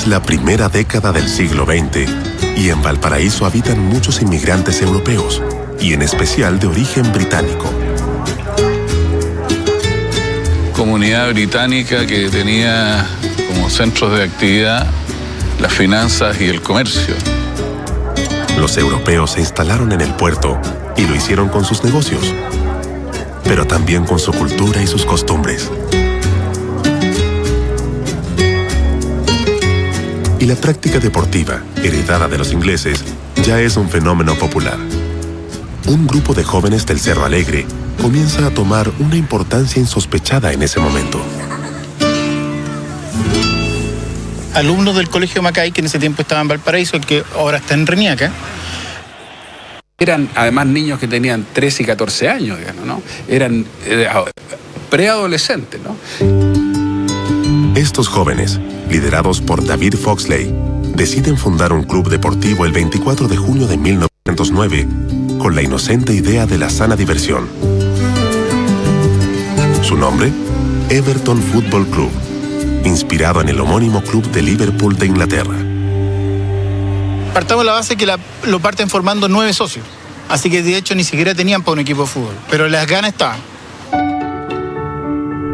Es la primera década del siglo XX y en Valparaíso habitan muchos inmigrantes europeos y en especial de origen británico. Comunidad británica que tenía como centros de actividad las finanzas y el comercio. Los europeos se instalaron en el puerto y lo hicieron con sus negocios, pero también con su cultura y sus costumbres. Y la práctica deportiva, heredada de los ingleses, ya es un fenómeno popular. Un grupo de jóvenes del Cerro Alegre comienza a tomar una importancia insospechada en ese momento. Alumnos del Colegio Macay, que en ese tiempo estaba en Valparaíso, el que ahora está en Reñaca. Eran además niños que tenían 13 y 14 años, digamos, ¿no? Eran preadolescentes, ¿no? Estos jóvenes, liderados por David Foxley, deciden fundar un club deportivo el 24 de junio de 1909 con la inocente idea de la sana diversión. Su nombre, Everton Football Club, inspirado en el homónimo club de Liverpool de Inglaterra. Partamos de la base que lo parten formando 9 socios, así que de hecho ni siquiera tenían para un equipo de fútbol, pero las ganas estaban.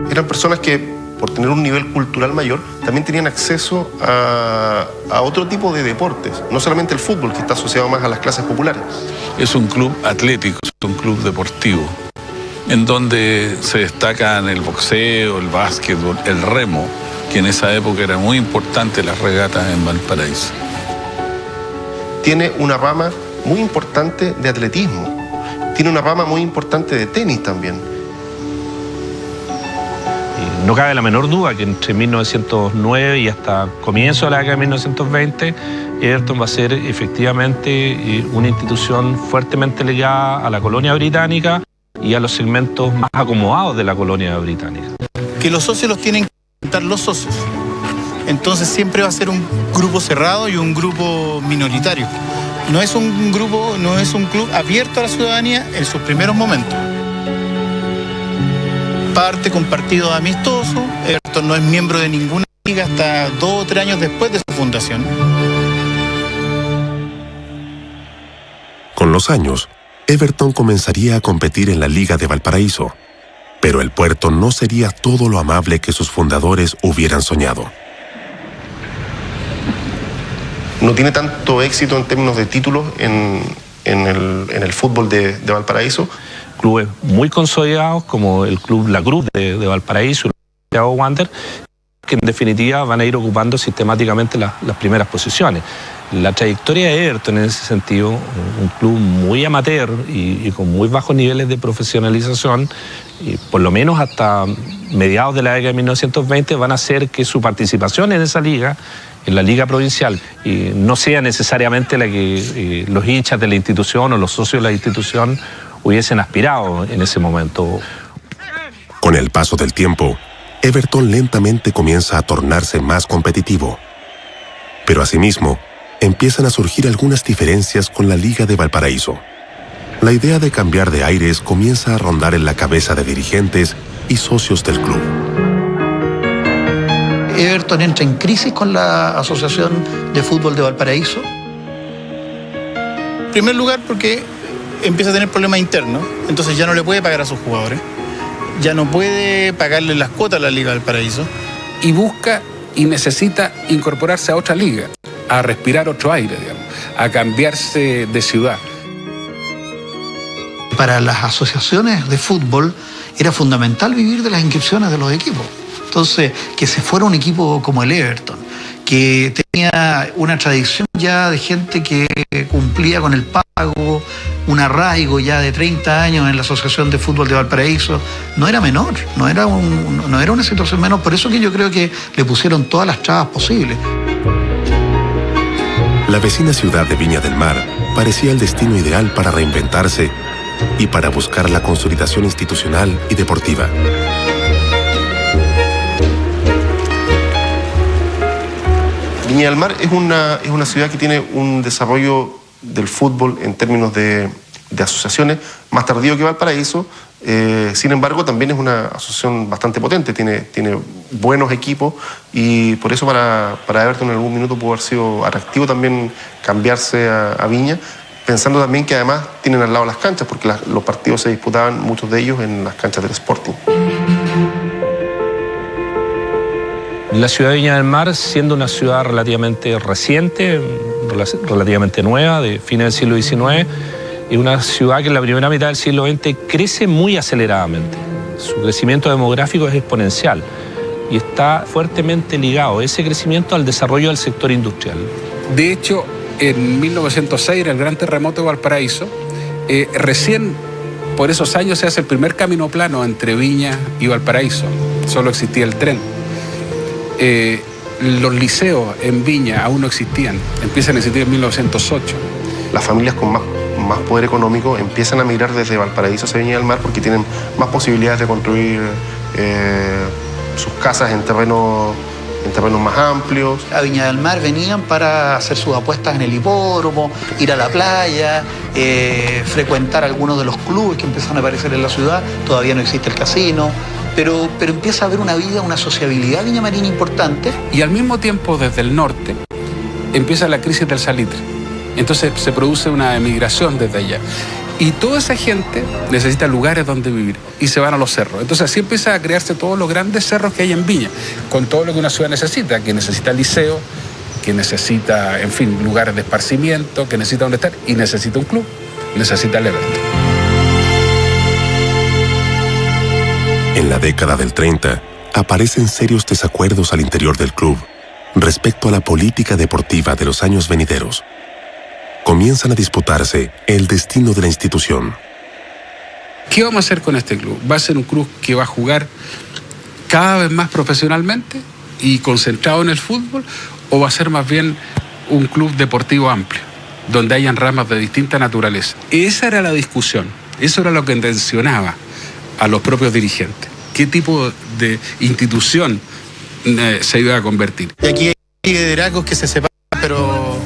Eran personas que, por tener un nivel cultural mayor, también tenían acceso a otro tipo de deportes, no solamente el fútbol, que está asociado más a las clases populares. Es un club atlético, es un club deportivo, en donde se destacan el boxeo, el básquetbol, el remo, que en esa época era muy importante las regatas en Valparaíso. Tiene una rama muy importante de atletismo, tiene una rama muy importante de tenis también. No cabe la menor duda que entre 1909 y hasta comienzo de la década de 1920, Everton va a ser efectivamente una institución fuertemente ligada a la colonia británica y a los segmentos más acomodados de la colonia británica. Que los socios los tienen que presentar los socios. Entonces siempre va a ser un grupo cerrado y un grupo minoritario. No es un grupo, no es un club abierto a la ciudadanía en sus primeros momentos. Parte con partidos amistosos. Everton no es miembro de ninguna liga hasta 2 o 3 años después de su fundación. Con los años, Everton comenzaría a competir en la Liga de Valparaíso, pero el puerto no sería todo lo amable que sus fundadores hubieran soñado. No tiene tanto éxito en términos de títulos en el fútbol de Valparaíso. Clubes muy consolidados como el club La Cruz de Valparaíso, el Santiago Wander, que en definitiva van a ir ocupando sistemáticamente las primeras posiciones. La trayectoria de Everton en ese sentido, un club muy amateur y con muy bajos niveles de profesionalización, y por lo menos hasta mediados de la década de 1920, van a hacer que su participación en esa liga, en la liga provincial, no sea necesariamente la que los hinchas de la institución o los socios de la institución hubiesen aspirado en ese momento. Con el paso del tiempo, Everton lentamente comienza a tornarse más competitivo. Pero asimismo, empiezan a surgir algunas diferencias con la Liga de Valparaíso. La idea de cambiar de aires comienza a rondar en la cabeza de dirigentes y socios del club. Everton entra en crisis con la Asociación de Fútbol de Valparaíso. En primer lugar porque empieza a tener problemas internos, entonces ya no le puede pagar a sus jugadores, ya no puede pagarle las cuotas a la Liga del Paraíso. Y busca y necesita incorporarse a otra liga, a respirar otro aire, digamos, a cambiarse de ciudad. Para las asociaciones de fútbol era fundamental vivir de las inscripciones de los equipos. Entonces, que se fuera un equipo como el Everton, que tenía una tradición ya de gente que cumplía con el pago, un arraigo ya de 30 años en la Asociación de Fútbol de Valparaíso, no era menor, no era una situación menor. Por eso que yo creo que le pusieron todas las trabas posibles. La vecina ciudad de Viña del Mar parecía el destino ideal para reinventarse y para buscar la consolidación institucional y deportiva. Viña del Mar es una ciudad que tiene un desarrollo del fútbol en términos de asociaciones más tardío que Valparaíso. Sin embargo, también es una asociación bastante potente, tiene buenos equipos, y por eso para Everton en algún minuto pudo haber sido atractivo también cambiarse a Viña, pensando también que además tienen al lado las canchas, porque los partidos se disputaban, muchos de ellos, en las canchas del Sporting. La ciudad de Viña del Mar, siendo una ciudad relativamente reciente, relativamente nueva, de fines del siglo XIX, es una ciudad que en la primera mitad del siglo XX crece muy aceleradamente. Su crecimiento demográfico es exponencial y está fuertemente ligado ese crecimiento al desarrollo del sector industrial. De hecho, en 1906, en el gran terremoto de Valparaíso, recién por esos años se hace el primer camino plano entre Viña y Valparaíso. Solo existía el tren. Los liceos en Viña aún no existían, empiezan a existir en 1908. Las familias con más poder económico empiezan a migrar desde Valparaíso hacia Viña del Mar porque tienen más posibilidades de construir sus casas en terrenos más amplios. A Viña del Mar venían para hacer sus apuestas en el hipódromo, ir a la playa, frecuentar algunos de los clubes que empiezan a aparecer en la ciudad. Todavía no existe el casino, pero empieza a haber una vida, una sociabilidad viñamarina importante. Y al mismo tiempo, desde el norte, empieza la crisis del salitre. Entonces se produce una emigración desde allá. Y toda esa gente necesita lugares donde vivir y se van a los cerros. Entonces así empieza a crearse todos los grandes cerros que hay en Viña, con todo lo que una ciudad necesita, que necesita liceo, que necesita, en fin, lugares de esparcimiento, que necesita donde estar, y necesita un club, necesita el Everton. En la década del 30, aparecen serios desacuerdos al interior del club respecto a la política deportiva de los años venideros. Comienzan a disputarse el destino de la institución. ¿Qué vamos a hacer con este club? ¿Va a ser un club que va a jugar cada vez más profesionalmente y concentrado en el fútbol? ¿O va a ser más bien un club deportivo amplio, donde hayan ramas de distinta naturaleza? Esa era la discusión, eso era lo que tensionaba a los propios dirigentes. ¿Qué tipo de institución se iba a convertir? Y aquí hay liderazgos que se separan, pero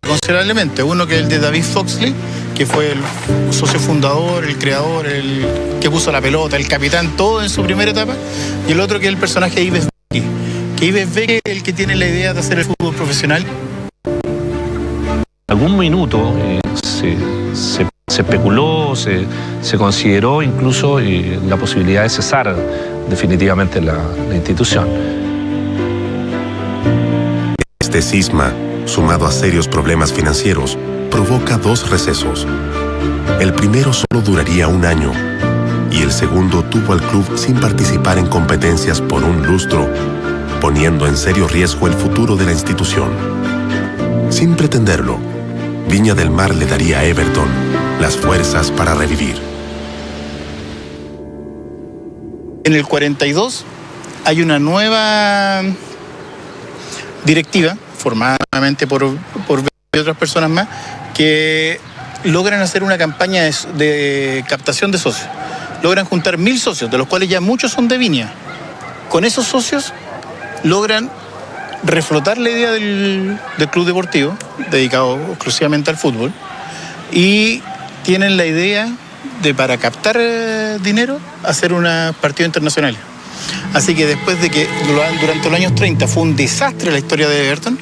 considerablemente. Uno que es el de David Foxley, que fue el socio fundador, el creador, el que puso la pelota, el capitán, todo en su primera etapa. Y el otro que es el personaje de Yves Becky, que Yves Becky es el que tiene la idea de hacer el fútbol profesional. En algún minuto se especuló, se consideró incluso la posibilidad de cesar definitivamente la institución. Este cisma, sumado a serios problemas financieros, provoca 2 recesos. El primero solo duraría 1 año y el segundo tuvo al club sin participar en competencias por un lustro, poniendo en serio riesgo el futuro de la institución. Sin pretenderlo, Viña del Mar le daría a Everton las fuerzas para revivir. En el 42 hay una nueva directiva, formada nuevamente por otras personas más, que logran hacer una campaña de captación de socios. Logran juntar 1000 socios, de los cuales ya muchos son de Viña. Con esos socios logran reflotar la idea del club deportivo, dedicado exclusivamente al fútbol, y tienen la idea de, para captar dinero, hacer unos partidos internacionales. Así que después de que durante los años 30 fue un desastre la historia de Everton,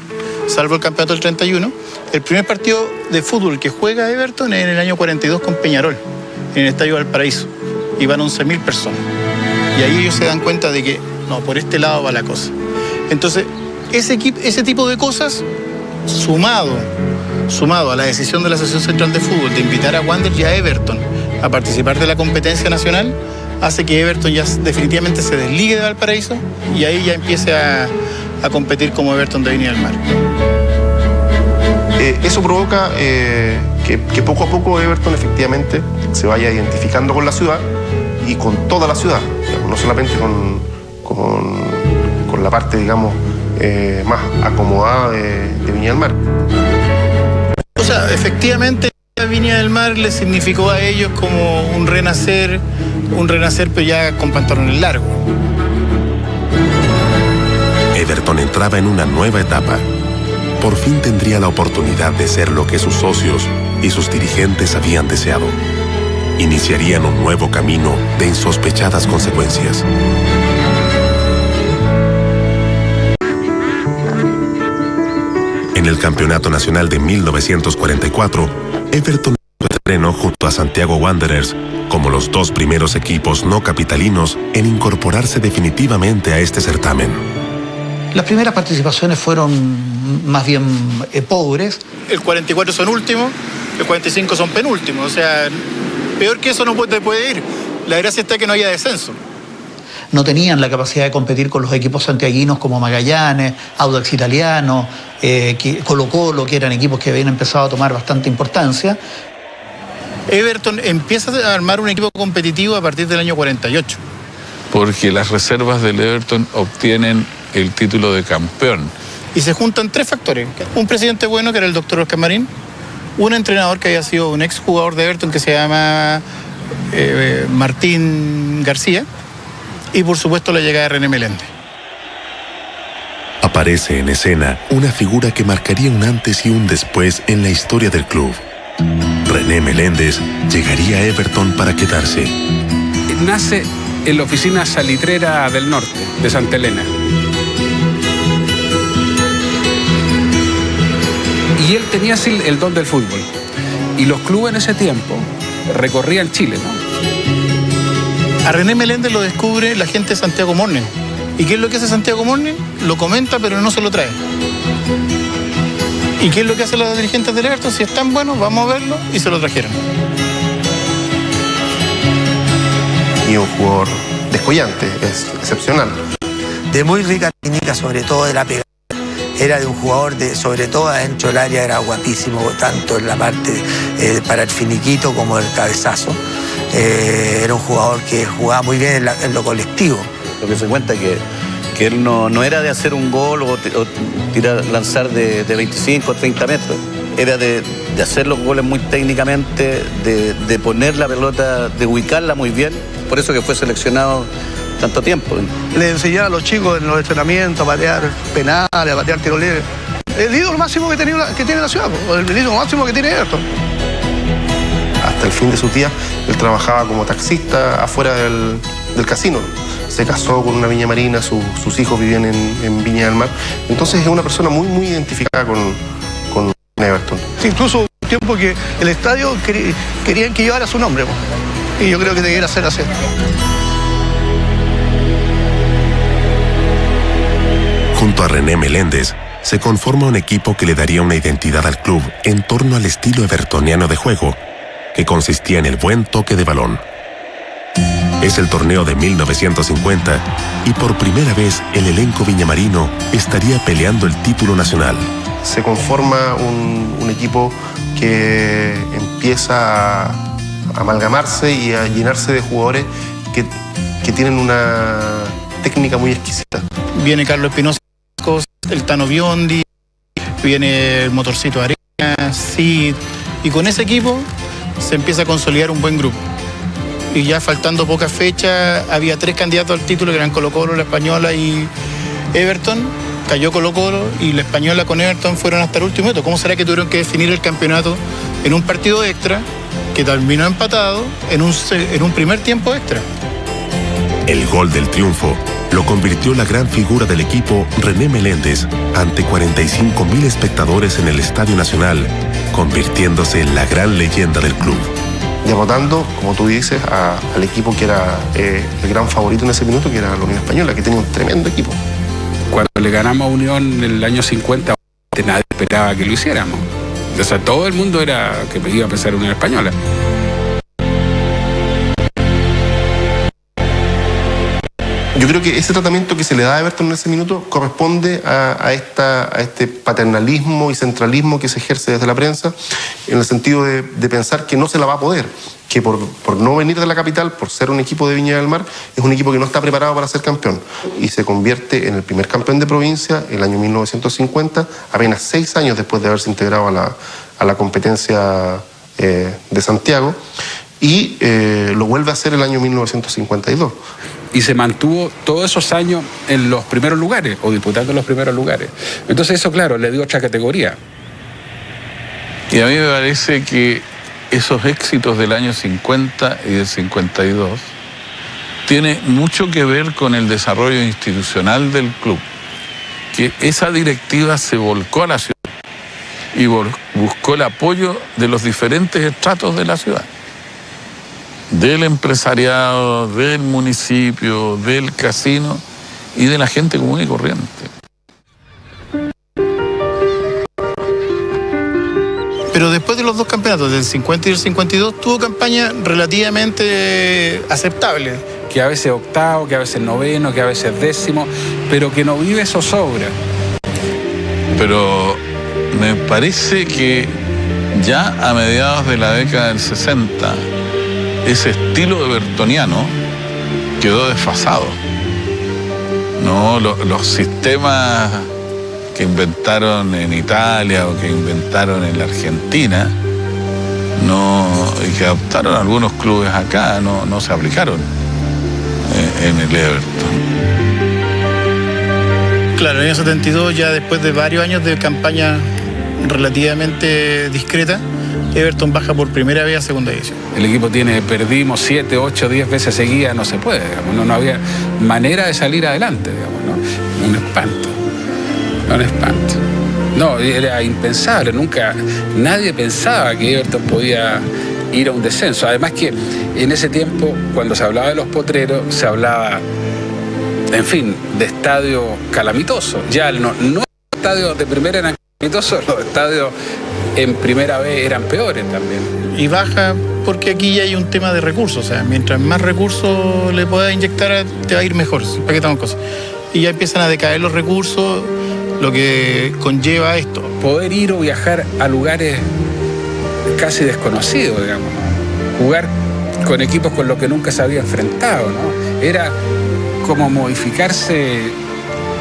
salvo el campeonato del 31, el primer partido de fútbol que juega Everton es en el año 42 con Peñarol, en el Estadio Valparaíso, y van 11.000 personas. Y ahí ellos se dan cuenta de que, no, por este lado va la cosa. Entonces, ese tipo de cosas, sumado a la decisión de la Asociación Central de Fútbol de invitar a Wanderers y a Everton a participar de la competencia nacional, hace que Everton ya definitivamente se desligue de Valparaíso y ahí ya empiece a competir como Everton de Viña del Mar. Eso provoca que poco a poco Everton efectivamente se vaya identificando con la ciudad y con toda la ciudad, digamos, no solamente con la parte, digamos, más acomodada de Viña del Mar. O sea, efectivamente Viña del Mar le significó a ellos como un renacer pero ya con pantalones largos. Everton entraba en una nueva etapa. Por fin tendría la oportunidad de ser lo que sus socios y sus dirigentes habían deseado. Iniciarían un nuevo camino de insospechadas consecuencias. En el Campeonato Nacional de 1944, Everton estrenó junto a Santiago Wanderers como los dos primeros equipos no capitalinos en incorporarse definitivamente a este certamen. Las primeras participaciones fueron más bien pobres. El 44 son últimos, el 45 son penúltimos, o sea, peor que eso no te puede ir. La gracia está que no haya descenso. No tenían la capacidad de competir con los equipos santiaguinos como Magallanes, Audax Italiano, Colo-Colo, que eran equipos que habían empezado a tomar bastante importancia. Everton empieza a armar un equipo competitivo a partir del año 48. Porque las reservas del Everton obtienen el título de campeón. Y se juntan tres factores. Un presidente bueno, que era el doctor Oscar Marín, un entrenador que había sido un exjugador de Everton que se llama Martín García, y por supuesto la llegada de René Meléndez. Aparece en escena una figura que marcaría un antes y un después en la historia del club. René Meléndez llegaría a Everton para quedarse. Nace en la oficina salitrera del norte, de Santa Elena. Y él tenía así el don del fútbol. Y los clubes en ese tiempo recorrían Chile, ¿no? A René Meléndez lo descubre la gente de Santiago Morning. ¿Y qué es lo que hace Santiago Morning? Lo comenta, pero no se lo trae. ¿Y qué es lo que hacen los dirigentes del Everton? Si están buenos, vamos a verlo, y se lo trajeron. Y un jugador descollante, es excepcional. De muy rica técnica, sobre todo de la pegada. Era de un jugador, sobre todo adentro del área, era guapísimo, tanto en la parte para el finiquito como el cabezazo. Era un jugador que jugaba muy bien en lo colectivo. Lo que se cuenta que él no era de hacer un gol o lanzar de 25 o 30 metros. Era de hacer los goles muy técnicamente, de poner la pelota, de ubicarla muy bien. Por eso que fue seleccionado tanto tiempo. Le enseñaba a los chicos en los entrenamientos a patear penales, a patear tiros libres. El ídolo máximo que tiene la ciudad, el ídolo máximo que tiene Everton. Hasta el fin de sus días, él trabajaba como taxista afuera del casino. Se casó con una viña marina, sus hijos vivían en Viña del Mar. Entonces es una persona muy, muy identificada con Everton. Sí, incluso un tiempo que el estadio querían que llevara su nombre. Y yo creo que debiera ser así. Junto a René Meléndez, se conforma un equipo que le daría una identidad al club en torno al estilo evertoniano de juego, que consistía en el buen toque de balón. Es el torneo de 1950 y por primera vez el elenco viñamarino estaría peleando el título nacional. Se conforma un equipo que empieza a amalgamarse y a llenarse de jugadores que tienen una técnica muy exquisita. Viene Carlos Espinosa, el Tano Biondi, viene el Motorcito Arena, Cid, y con ese equipo se empieza a consolidar un buen grupo. Y ya faltando pocas fechas, había tres candidatos al título, que eran Colo-Colo, La Española y Everton. Cayó Colo-Colo y La Española con Everton fueron hasta el último momento. ¿Cómo será que tuvieron que definir el campeonato en un partido extra que terminó empatado en un primer tiempo extra? El gol del triunfo lo convirtió la gran figura del equipo, René Meléndez, ante 45.000 espectadores en el Estadio Nacional, convirtiéndose en la gran leyenda del club. Derrotando, como tú dices, al equipo que era el gran favorito en ese minuto, que era la Unión Española, que tenía un tremendo equipo. Cuando le ganamos a Unión en el año 50, nadie esperaba que lo hiciéramos. O sea, todo el mundo era que iba a pensar Unión Española. Yo creo que ese tratamiento que se le da a Everton en ese minuto corresponde a este paternalismo y centralismo que se ejerce desde la prensa, en el sentido de pensar que no se la va a poder, que por no venir de la capital, por ser un equipo de Viña del Mar, es un equipo que no está preparado para ser campeón. Y se convierte en el primer campeón de provincia el año 1950, apenas 6 años después de haberse integrado a la competencia de Santiago, y lo vuelve a hacer el año 1952. Y se mantuvo todos esos años en los primeros lugares, o disputando los primeros lugares. Entonces eso, claro, le dio otra categoría. Y a mí me parece que esos éxitos del año 50 y del 52 tiene mucho que ver con el desarrollo institucional del club. Que esa directiva se volcó a la ciudad. y buscó el apoyo de los diferentes estratos de la ciudad, del empresariado, del municipio, del casino y de la gente común y corriente. Pero después de los dos campeonatos, del 50 y el 52, tuvo campaña relativamente aceptable. Que a veces octavo, que a veces noveno, que a veces décimo, pero que no vive zozobra. Pero me parece que ya a mediados de la década del 60, ese estilo evertoniano quedó desfasado. No, los sistemas que inventaron en Italia o que inventaron en la Argentina y que adoptaron algunos clubes acá no se aplicaron en el Everton. Claro, en el año 72, ya después de varios años de campaña relativamente discreta, Everton baja por primera vez a segunda división. El equipo perdimos 7, 8, 10 veces seguidas, no se puede, digamos, no había manera de salir adelante, digamos, ¿no? Un espanto. No, era impensable, nadie pensaba que Everton podía ir a un descenso. Además que en ese tiempo, cuando se hablaba de los potreros, se hablaba, en fin, de estadios calamitosos. Ya no los estadios de primera eran calamitosos, los estadios en primera vez eran peores también. Y baja porque aquí ya hay un tema de recursos, o sea, mientras más recursos le puedas inyectar, te va a ir mejor, ¿para qué estamos cosas? Y ya empiezan a decaer los recursos, lo que conlleva esto. Poder ir o viajar a lugares casi desconocidos, digamos, ¿no? Jugar con equipos con los que nunca se había enfrentado, ¿no? Era como modificarse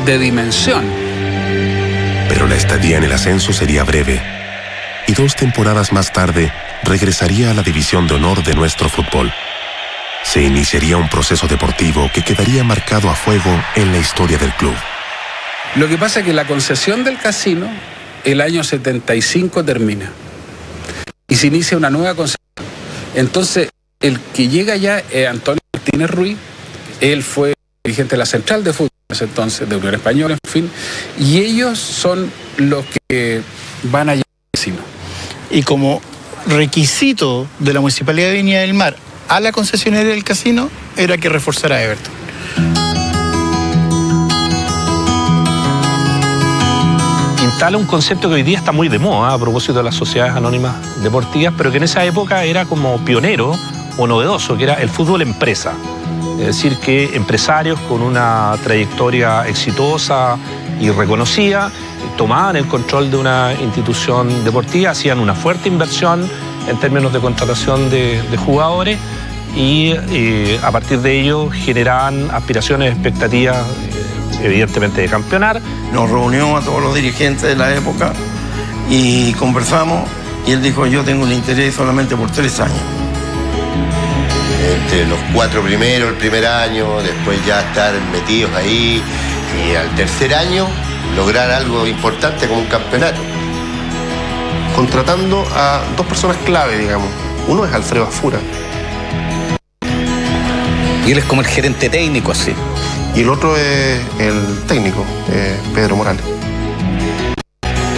de dimensión. Pero la estadía en el ascenso sería breve, y 2 temporadas más tarde regresaría a la división de honor de nuestro fútbol. Se iniciaría un proceso deportivo que quedaría marcado a fuego en la historia del club. Lo que pasa es que la concesión del casino, el año 75 termina, y se inicia una nueva concesión. Entonces, el que llega ya es Antonio Martínez Ruiz. Él fue dirigente de la Central de Fútbol en ese entonces, de Unión Española, en fin, y ellos son los que van a llegar al casino. Y como requisito de la Municipalidad de Viña del Mar a la concesionaria del casino, era que reforzara a Everton. Instala un concepto que hoy día está muy de moda a propósito de las sociedades anónimas deportivas, pero que en esa época era como pionero o novedoso, que era el fútbol empresa. Es decir, que empresarios con una trayectoria exitosa y reconocida tomaban el control de una institución deportiva, hacían una fuerte inversión en términos de contratación de jugadores y a partir de ello generaban aspiraciones, expectativas, evidentemente de campeonar. Nos reunió a todos los dirigentes de la época y conversamos y él dijo: yo tengo un interés solamente por 3 años. Entre los 4 primeros, el primer año, después ya estar metidos ahí y al tercer año lograr algo importante como un campeonato. Contratando a 2 personas clave, digamos. Uno es Alfredo Afura. Y él es como el gerente técnico, así. Y el otro es el técnico, Pedro Morales.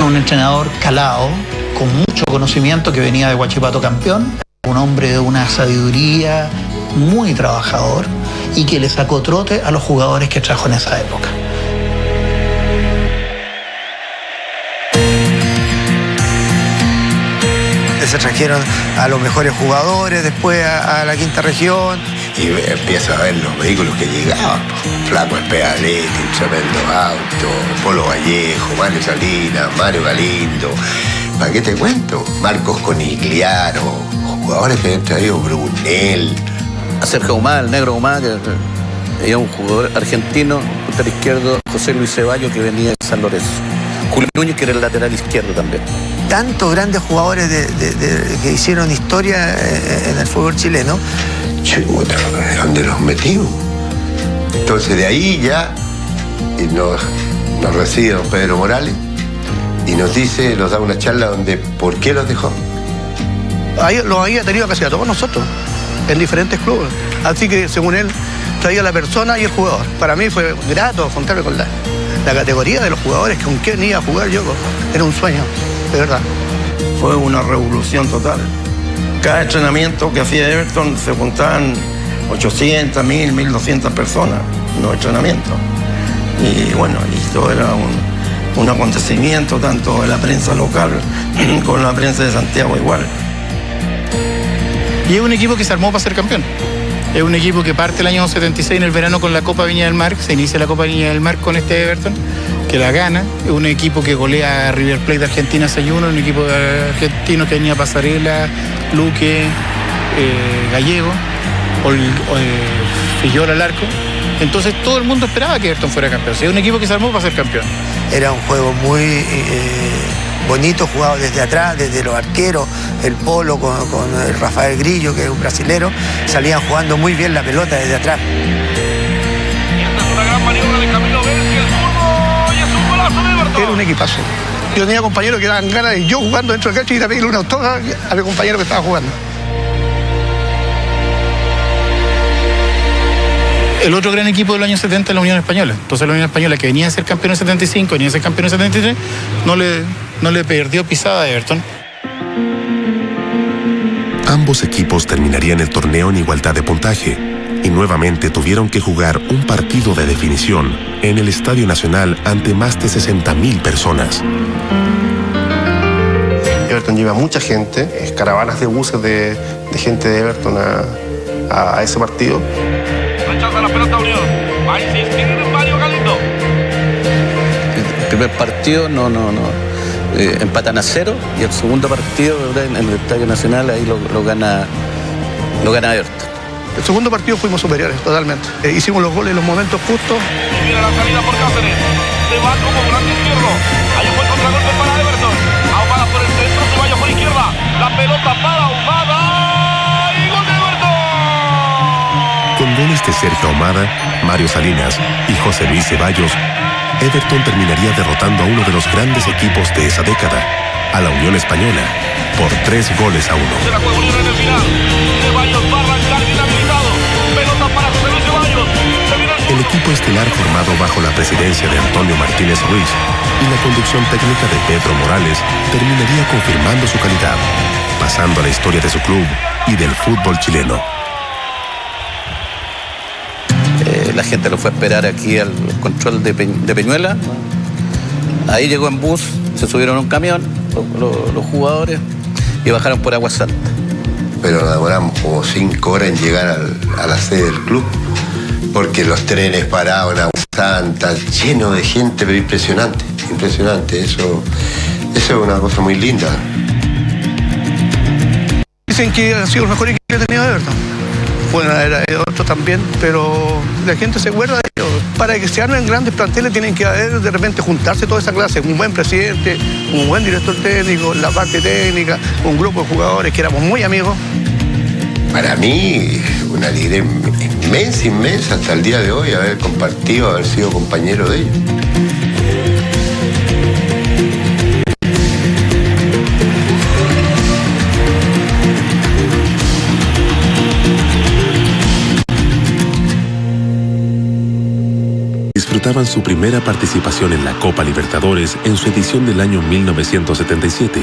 Un entrenador calado, con mucho conocimiento, que venía de Huachipato campeón. Un hombre de una sabiduría, muy trabajador, y que le sacó trote a los jugadores que trajo en esa época. Se trajeron a los mejores jugadores después a la quinta región. Y empieza a ver los vehículos que llegaban. Flaco Espedaletti, un tremendo auto, Polo Vallejo, Mario Salinas, Mario Galindo. ¿Para qué te cuento? Marcos Conigliano, jugadores que han traído, Brunel. A Sergio Humá, el negro Humá, que era un jugador argentino, lateral izquierdo, José Luis Ceballos, que venía de San Lorenzo. Julio Núñez, que era el lateral izquierdo también. Tantos grandes jugadores que hicieron historia en el fútbol chileno. Chuta, ¿dónde los metimos? Entonces de ahí ya nos recibe don Pedro Morales y nos da una charla donde ¿por qué los dejó? Los había tenido casi a todos nosotros, en diferentes clubes. Así que según él, traía la persona y el jugador. Para mí fue grato contarme con la categoría de los jugadores con quien iba a jugar yo. Era un sueño. de verdad. Fue una revolución total. Cada entrenamiento que hacía Everton se juntaban 800, 1000, 1200 personas en los entrenamientos. Y bueno, y todo era un acontecimiento, tanto en la prensa local como en la prensa de Santiago igual. Y es un equipo que se armó para ser campeón. Es un equipo que parte el año 76 en el verano con la Copa Viña del Mar. Se inicia la Copa Viña del Mar con este Everton, que la gana. Es un equipo que golea a River Plate de Argentina 6-1, un equipo argentino que tenía Pasarela, Luque, Gallego, Fillol al arco. Entonces todo el mundo esperaba que Everton fuera campeón. O sea, es un equipo que se armó para ser campeón. Era un juego muy bonito, jugado desde atrás, desde los arqueros, el Polo con el Rafael Grillo, que es un brasilero, salían jugando muy bien la pelota desde atrás. Esta es una gran maniobra de Camilo Bessi, el zurdo, y es un golazo de Everton. Era un equipazo. Yo tenía compañeros que daban ganas de yo jugando dentro del cancha y ir a pedirle una autógrafa a mi compañero que estaba jugando. El otro gran equipo del año 70 es la Unión Española. Entonces la Unión Española, que venía a ser campeón en 75, venía a ser campeón en 73, no le perdió pisada a Everton. Ambos equipos terminarían el torneo en igualdad de puntaje y nuevamente tuvieron que jugar un partido de definición en el Estadio Nacional ante más de 60.000 personas. Everton lleva mucha gente, caravanas de buses de gente de Everton a ese partido. Rechaza la pelota Unión. Va a insistir Mario Galindo. El primer partido empatan a 0 y el segundo partido en el Estadio Nacional ahí lo gana Everton. El segundo partido fuimos superiores totalmente. Hicimos los goles en los momentos justos. Y mira la salida por Cáceres. Se va como volante izquierdo. Hay un buen contragolpe para Everton. Ahumada por el centro, Ceballos por izquierda. La pelota para Ahumada. Y gol de Everton. Con goles de Sergio Ahumada, Mario Salinas y José Luis Ceballos, Everton terminaría derrotando a uno de los grandes equipos de esa década, a la Unión Española, por 3 goles a 1. Se la juega Unión en el final. Ceballos va a arrancar inhabilitado. Pelota para José Luis Ceballos. El equipo estelar formado bajo la presidencia de Antonio Martínez Ruiz y la conducción técnica de Pedro Morales terminaría confirmando su calidad, pasando a la historia de su club y del fútbol chileno. La gente lo fue a esperar aquí al control de Peñuela. Ahí llegó en bus, se subieron a un camión los jugadores y bajaron por Agua Santa. Pero nos demoramos como 5 horas en llegar a la sede del club, porque los trenes parados en Agua Santa, lleno de gente, pero impresionante, impresionante. Eso es una cosa muy linda. Dicen que ha sido el mejor equipo que ha tenido Everton. Bueno, era de otro también, pero la gente se acuerda de ellos. Para que se armen grandes planteles tienen que haber, de repente, juntarse toda esa clase. Un buen presidente, un buen director técnico, la parte técnica, un grupo de jugadores que éramos muy amigos. Para mí, una alegría inmensa hasta el día de hoy haber compartido, haber sido compañero de ellos. Disfrutaban su primera participación en la Copa Libertadores en su edición del año 1977,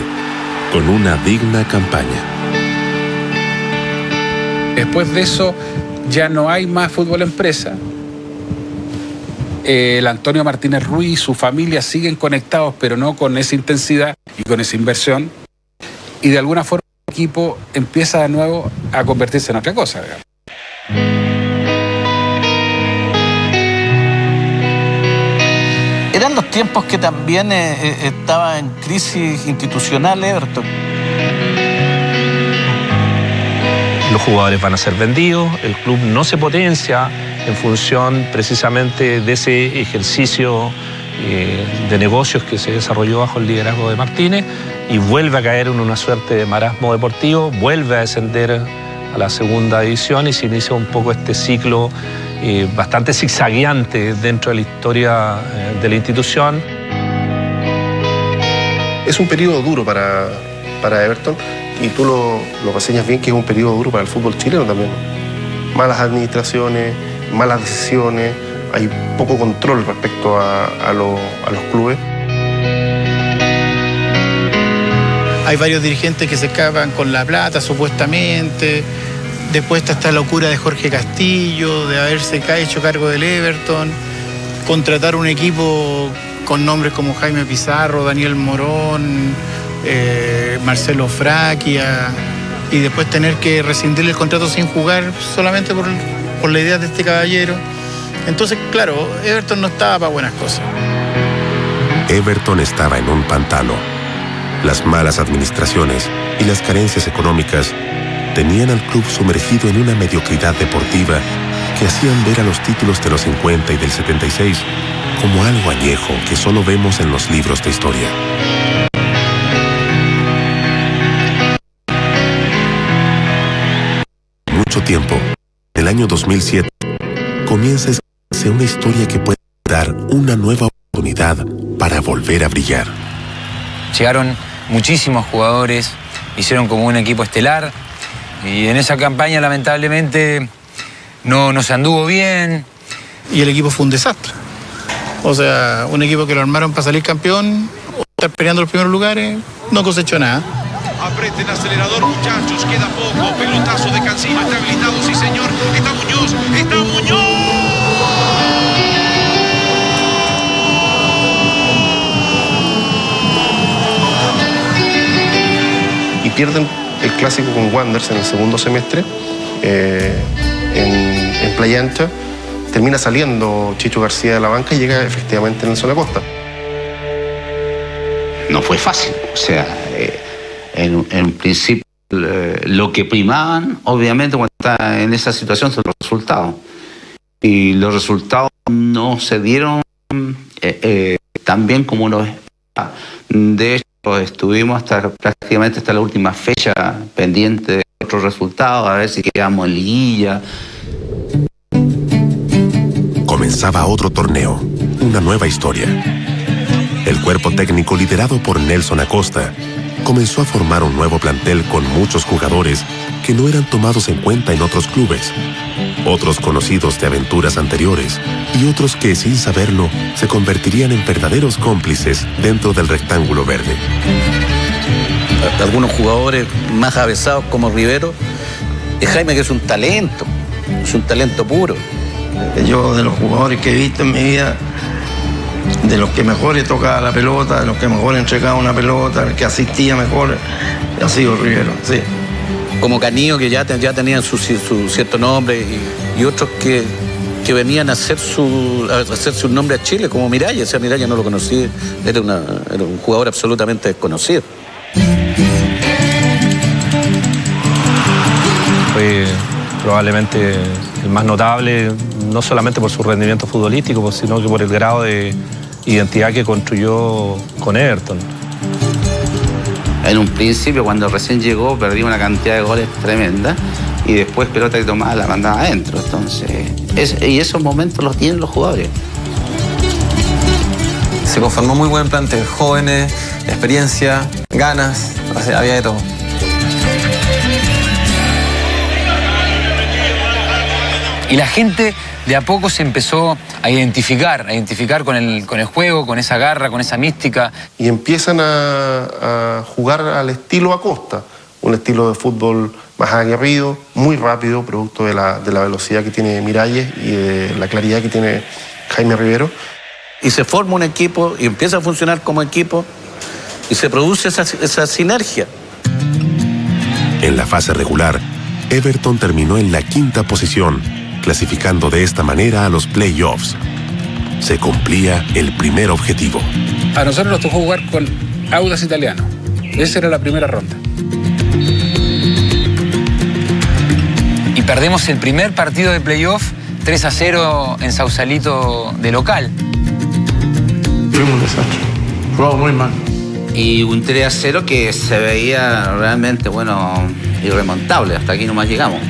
con una digna campaña. Después de eso ya no hay más fútbol empresa. El Antonio Martínez Ruiz y su familia siguen conectados, pero no con esa intensidad y con esa inversión. Y de alguna forma el equipo empieza de nuevo a convertirse en otra cosa, digamos. Eran los tiempos que también estaba en crisis institucional Everton. Los jugadores van a ser vendidos, el club no se potencia en función precisamente de ese ejercicio de negocios que se desarrolló bajo el liderazgo de Martínez y vuelve a caer en una suerte de marasmo deportivo, vuelve a descender a la segunda división y se inicia un poco este ciclo bastante zigzagueante dentro de la historia de la institución. Es un periodo duro para Everton y tú lo reseñas bien, que es un periodo duro para el fútbol chileno también. Malas administraciones, malas decisiones, hay poco control respecto a los clubes. Hay varios dirigentes que se escapan con la plata, supuestamente. Después está esta locura de Jorge Castillo, de haberse hecho cargo del Everton, contratar un equipo con nombres como Jaime Pizarro, Daniel Morón, Marcelo Fraquia, y después tener que rescindir el contrato sin jugar solamente por la idea de este caballero. Entonces, claro, Everton no estaba para buenas cosas. Everton estaba en un pantano. Las malas administraciones y las carencias económicas tenían al club sumergido en una mediocridad deportiva que hacían ver a los títulos de los 50 y del 76 como algo añejo que solo vemos en los libros de historia. Mucho tiempo, en el año 2007, comienza a escribirse una historia que puede dar una nueva oportunidad para volver a brillar. Llegaron muchísimos jugadores, hicieron como un equipo estelar y en esa campaña lamentablemente no se anduvo bien. Y el equipo fue un desastre. O sea, un equipo que lo armaron para salir campeón, o estar peleando los primeros lugares, no cosechó nada. Aprieten acelerador, muchachos, queda poco. Pelotazo de Cancino, está habilitado, sí señor. Está Muñoz, está Muñoz. Y pierden el clásico con Wanderers en el segundo semestre, en Playa Ancha. Termina saliendo Chicho García de la banca y llega efectivamente Nelson Acosta. No fue fácil, o sea, en principio lo que primaban, obviamente, cuando está en esa situación son los resultados. Y los resultados no se dieron tan bien como uno esperaba. De hecho, estuvimos prácticamente hasta la última fecha pendiente de otros resultados, a ver si quedamos en liguilla. Comenzaba otro torneo, una nueva historia. El cuerpo técnico liderado por Nelson Acosta comenzó a formar un nuevo plantel con muchos jugadores que no eran tomados en cuenta en otros clubes, otros conocidos de aventuras anteriores y otros que, sin saberlo, se convertirían en verdaderos cómplices dentro del rectángulo verde. Algunos jugadores más avesados como Rivero, Jaime, que es un talento puro. Yo, de los jugadores que he visto en mi vida, de los que mejor he tocado la pelota, de los que mejor he entregado una pelota, el que asistía mejor, ha sido Rivero, sí. Como Canillo, que ya tenían su cierto nombre, y otros que venían a hacerse un nombre a Chile, como Miralles. O sea, Miralles no lo conocí, era un jugador absolutamente desconocido. Fue probablemente el más notable, no solamente por su rendimiento futbolístico, sino que por el grado de identidad que construyó con Everton. En un principio, cuando recién llegó, perdí una cantidad de goles tremenda y después pelota que tomaba la mandaba adentro. Entonces, y esos momentos los tienen los jugadores. Se conformó muy buen plantel, jóvenes, experiencia, ganas, había de todo. Y la gente de a poco se empezó a identificar con el juego, con esa garra, con esa mística. Y empiezan a jugar al estilo Acosta, un estilo de fútbol más aguerrido, muy rápido, producto de la velocidad que tiene Miralles y de la claridad que tiene Jaime Rivero. Y se forma un equipo y empieza a funcionar como equipo y se produce esa sinergia. En la fase regular, Everton terminó en la 5ª posición, clasificando de esta manera a los playoffs. Se cumplía el primer objetivo. A nosotros nos tocó jugar con Audax Italiano. Esa era la primera ronda. Y perdemos el primer partido de playoff 3-0 en Sausalito de local. Fuimos un desastre. Jugamos muy mal. Y un 3-0 que se veía realmente, irremontable. Hasta aquí nomás llegamos.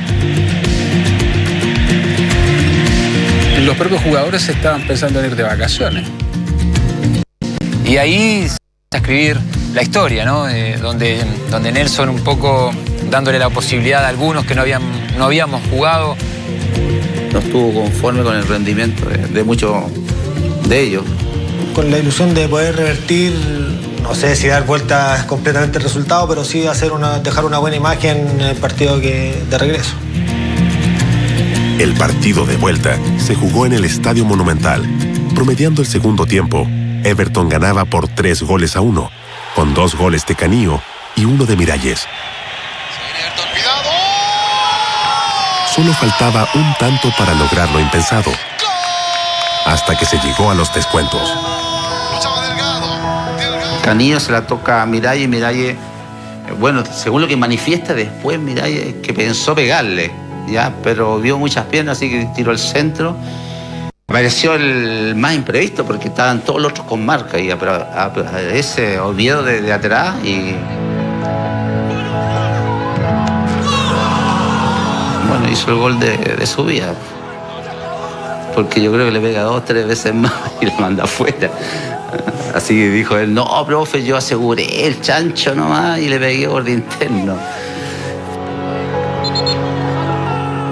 Los propios jugadores estaban pensando en ir de vacaciones. Y ahí se a escribir la historia, ¿no? Donde Nelson, un poco dándole la posibilidad a algunos que no habíamos jugado. No estuvo conforme con el rendimiento de muchos de ellos. Con la ilusión de poder revertir no sé si dar vuelta completamente el resultado, pero sí dejar una buena imagen en el partido de regreso. El partido de vuelta se jugó en el Estadio Monumental. Promediando el segundo tiempo, Everton ganaba por 3-1, con 2 goles de Canío y 1 de Miralles. Solo faltaba un tanto para lograr lo impensado, hasta que se llegó a los descuentos. Canío se la toca a Miralles y Miralles, bueno, según lo que manifiesta después, Miralles que pensó pegarle, ya, pero vio muchas piernas, así que tiró al centro. Pareció el más imprevisto porque estaban todos los otros con marca y ese Oviedo de atrás y bueno, hizo el gol de su vida, porque yo creo que le pega 2 o 3 veces más y lo manda afuera. Así que dijo él, no, profe, yo aseguré el chancho nomás y le pegué por de interno.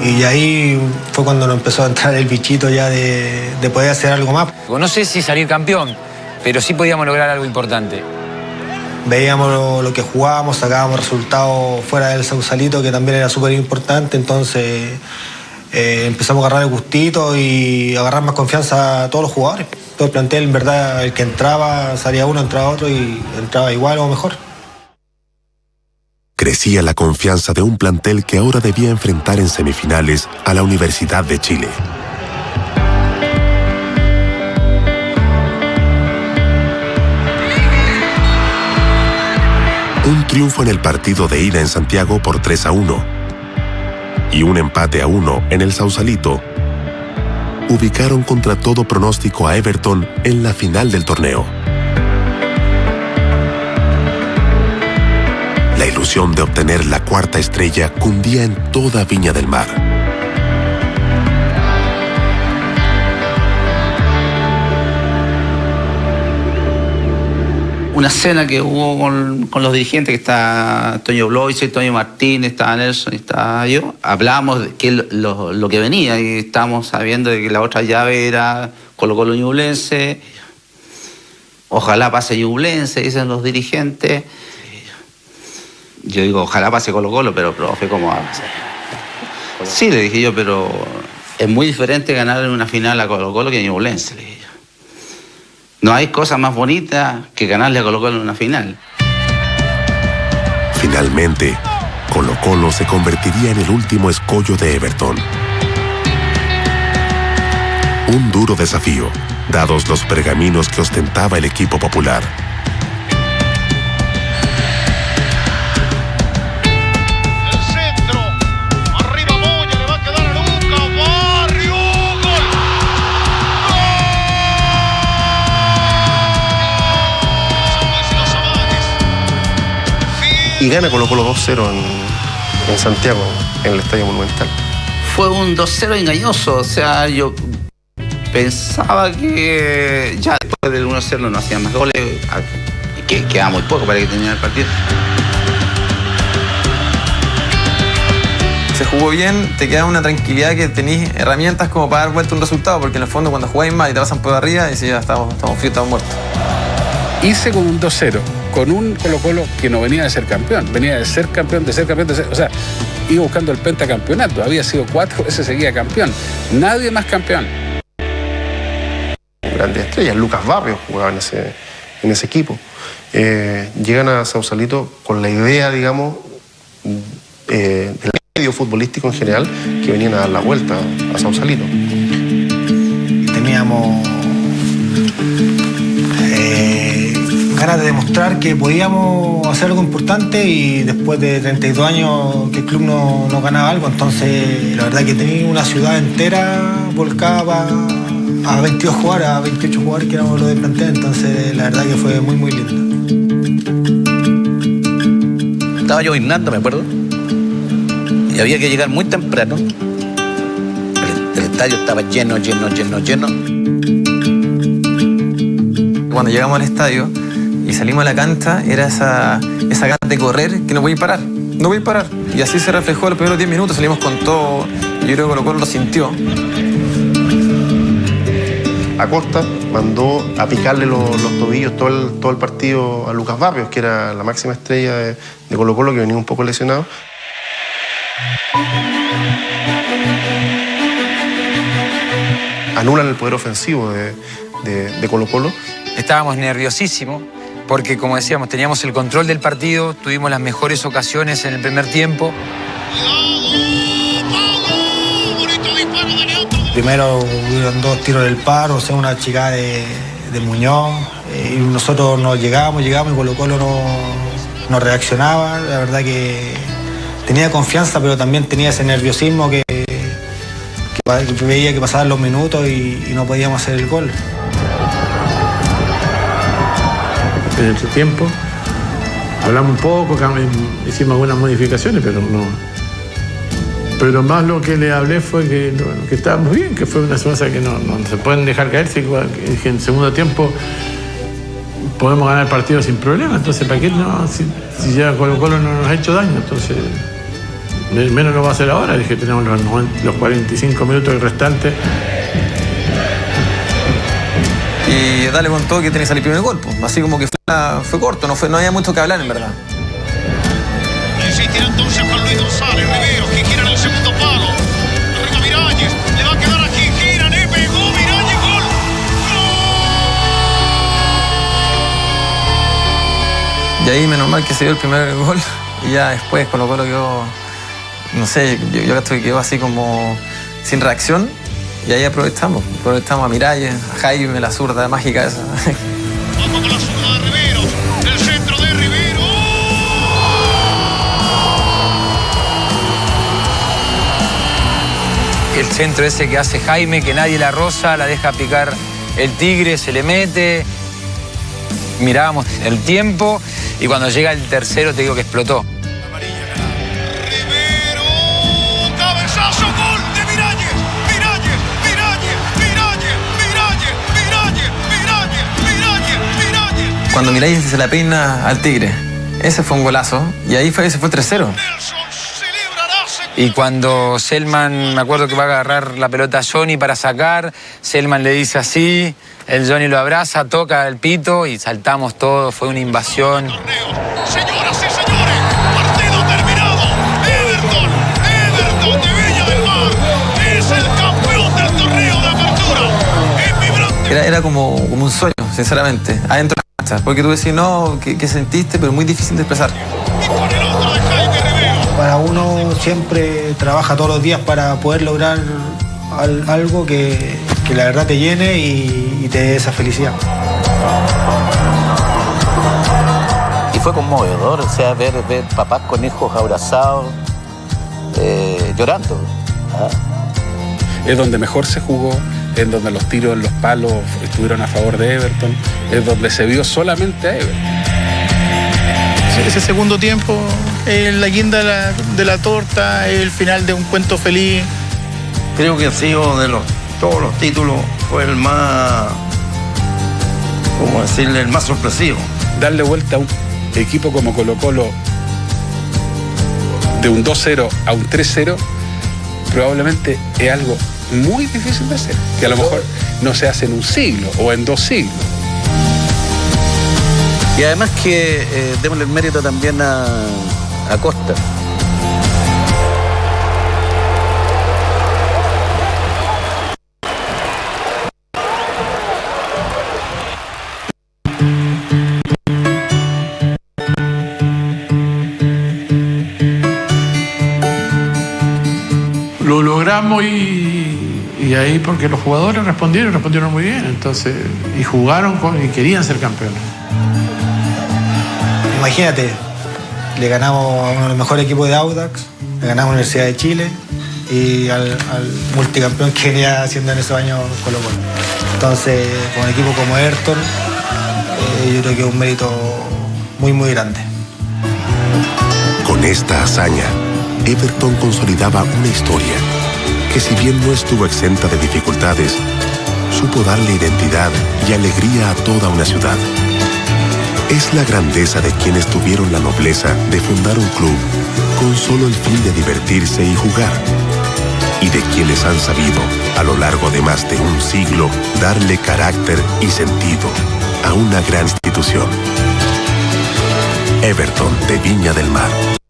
Y ahí fue cuando nos empezó a entrar el bichito ya de poder hacer algo más. No sé si salir campeón, pero sí podíamos lograr algo importante. Veíamos lo que jugábamos, sacábamos resultados fuera del Sausalito, que también era súper importante, entonces empezamos a agarrar el gustito y a agarrar más confianza a todos los jugadores. Todo el plantel, en verdad, el que entraba, salía uno, entraba otro y entraba igual o mejor. Crecía la confianza de un plantel que ahora debía enfrentar en semifinales a la Universidad de Chile. Un triunfo en el partido de ida en Santiago por 3-1 y un empate a 1 en el Sausalito ubicaron contra todo pronóstico a Everton en la final del torneo. La ilusión de obtener la 4ª estrella cundía en toda Viña del Mar. Una cena que hubo con los dirigentes, que está Toño Blois, Toño Martínez, estaba Nelson y estaba yo. Hablábamos de que lo que venía y estábamos sabiendo de que la otra llave era Colo-Colo Ñublense. Ojalá pase Ñublense, dicen los dirigentes. Yo digo, ojalá pase Colo-Colo, pero profe, ¿cómo va a pasar? Sí, le dije yo, pero es muy diferente ganar en una final a Colo-Colo que a Ñublense, le dije yo. No hay cosa más bonita que ganarle a Colo-Colo en una final. Finalmente, Colo-Colo se convertiría en el último escollo de Everton. Un duro desafío, dados los pergaminos que ostentaba el equipo popular. Y gana Colo-Colo 2-0 en Santiago, en el Estadio Monumental. Fue un 2-0 engañoso, o sea, yo pensaba que ya después del 1-0 no hacían más goles, que quedaba muy poco para que terminara el partido. Se jugó bien, te queda una tranquilidad que tenés herramientas como para dar vuelta un resultado, porque en el fondo cuando jugáis mal y te pasan por arriba, decís ya estamos fríos, estamos muertos. Hice con un 2-0, con un Colo-Colo que no venía de ser campeón, venía de ser campeón, o sea, iba buscando el pentacampeonato, había sido 4 veces seguía campeón, nadie más campeón. Grandes estrellas, Lucas Barrios jugaba en ese equipo. Llegan a Sausalito con la idea, digamos, del medio futbolístico en general, que venían a dar la vuelta a Sausalito. Teníamos ganas de demostrar que podíamos hacer algo importante y después de 32 años que el club no ganaba algo, entonces la verdad que tenía una ciudad entera volcada a 22 jugadores, a 28 jugadores que éramos los de plantel, entonces la verdad que fue muy muy lindo. Estaba yo Hernando, me acuerdo, y había que llegar muy temprano. El estadio estaba lleno. Cuando llegamos al estadio y salimos a la cancha, era esa ganas de correr que no podía parar. No podía parar. Y así se reflejó los primeros 10 minutos, salimos con todo. Yo creo que Colo-Colo lo sintió. Acosta mandó a picarle los tobillos todo el partido a Lucas Barrios, que era la máxima estrella de Colo-Colo, que venía un poco lesionado. Anulan el poder ofensivo de Colo-Colo. Estábamos nerviosísimos porque, como decíamos, teníamos el control del partido, tuvimos las mejores ocasiones en el primer tiempo. Primero hubieron 2 tiros del paro, o sea, una chica de Muñoz, y nosotros nos llegamos y Colo-Colo no reaccionaba. La verdad que tenía confianza, pero también tenía ese nerviosismo que veía que pasaban los minutos y no podíamos hacer el gol. En el tiempo hablamos un poco, hicimos algunas modificaciones, pero más lo que le hablé fue que estábamos bien, que fue una cosa que no se pueden dejar caerse, que en segundo tiempo podemos ganar partidos sin problema. Entonces, ¿para qué no? Si ya Colo-Colo no nos ha hecho daño, entonces menos lo va a hacer ahora. Dije, tenemos los 45 minutos restantes. Y dale con todo que tiene que salir primero el gol, pues. Así como que fue corto, no había mucho que hablar en verdad. Insistirá entonces Juan Luis González, Riveros, que gira en el segundo palo. Arriba Miralles, le va a quedar aquí, gira, le pegó Miralles, gol. Y ahí menos mal que se dio el primer gol. Y ya después Colo-Colo quedó, no sé, yo creo que quedó así como sin reacción. Y ahí aprovechamos a Miralles, a Jaime, la zurda mágica esa. Vamos con la zurda de Riveros, el centro de Riveros. El centro ese que hace Jaime, que nadie la roza, la deja picar el Tigre, se le mete. Mirábamos el tiempo y cuando llega el tercero te digo que explotó. Cuando Miralles se la peina al Tigre, ese fue un golazo y ahí ese fue el 3-0. Y cuando Selman, me acuerdo que va a agarrar la pelota a Johnny para sacar, Selman le dice así, el Johnny lo abraza, toca el pito y saltamos todos, fue una invasión. Señoras y señores, partido terminado. Everton de Viña del Mar es el campeón del torneo de apertura. Era como un sueño, sinceramente, adentro de la cancha, porque tú decís, no, que sentiste, pero muy difícil de expresar. Para uno siempre trabaja todos los días para poder lograr algo que la verdad te llene y te dé esa felicidad. Y fue conmovedor, o sea, ver papás con hijos abrazados, llorando. Es donde mejor se jugó, es donde los tiros en los palos estuvieron a favor de Everton, es donde se vio solamente a Everton. Ese segundo tiempo es la guinda de la torta, es el final de un cuento feliz. Creo que ha sido de todos los títulos, fue el más, ¿cómo decirle?, el más sorpresivo. Darle vuelta a un equipo como Colo-Colo de un 2-0 a un 3-0 probablemente es algo muy difícil de hacer, que a lo mejor no se hace en un siglo o en 2 siglos. Y además que démosle el mérito también a Costa. Lo logramos y ahí porque los jugadores respondieron muy bien, entonces, y jugaron y querían ser campeones. Imagínate, le ganamos a uno de los mejores equipos de Audax, le ganamos a la Universidad de Chile y al multicampeón que venía haciendo en esos años Colo-Colo. Entonces, con un equipo como Everton, yo creo que es un mérito muy, muy grande. Con esta hazaña, Everton consolidaba una historia que, si bien no estuvo exenta de dificultades, supo darle identidad y alegría a toda una ciudad. Es la grandeza de quienes tuvieron la nobleza de fundar un club con solo el fin de divertirse y jugar. y de quienes han sabido, a lo largo de más de un siglo, darle carácter y sentido a una gran institución. Everton de Viña del Mar.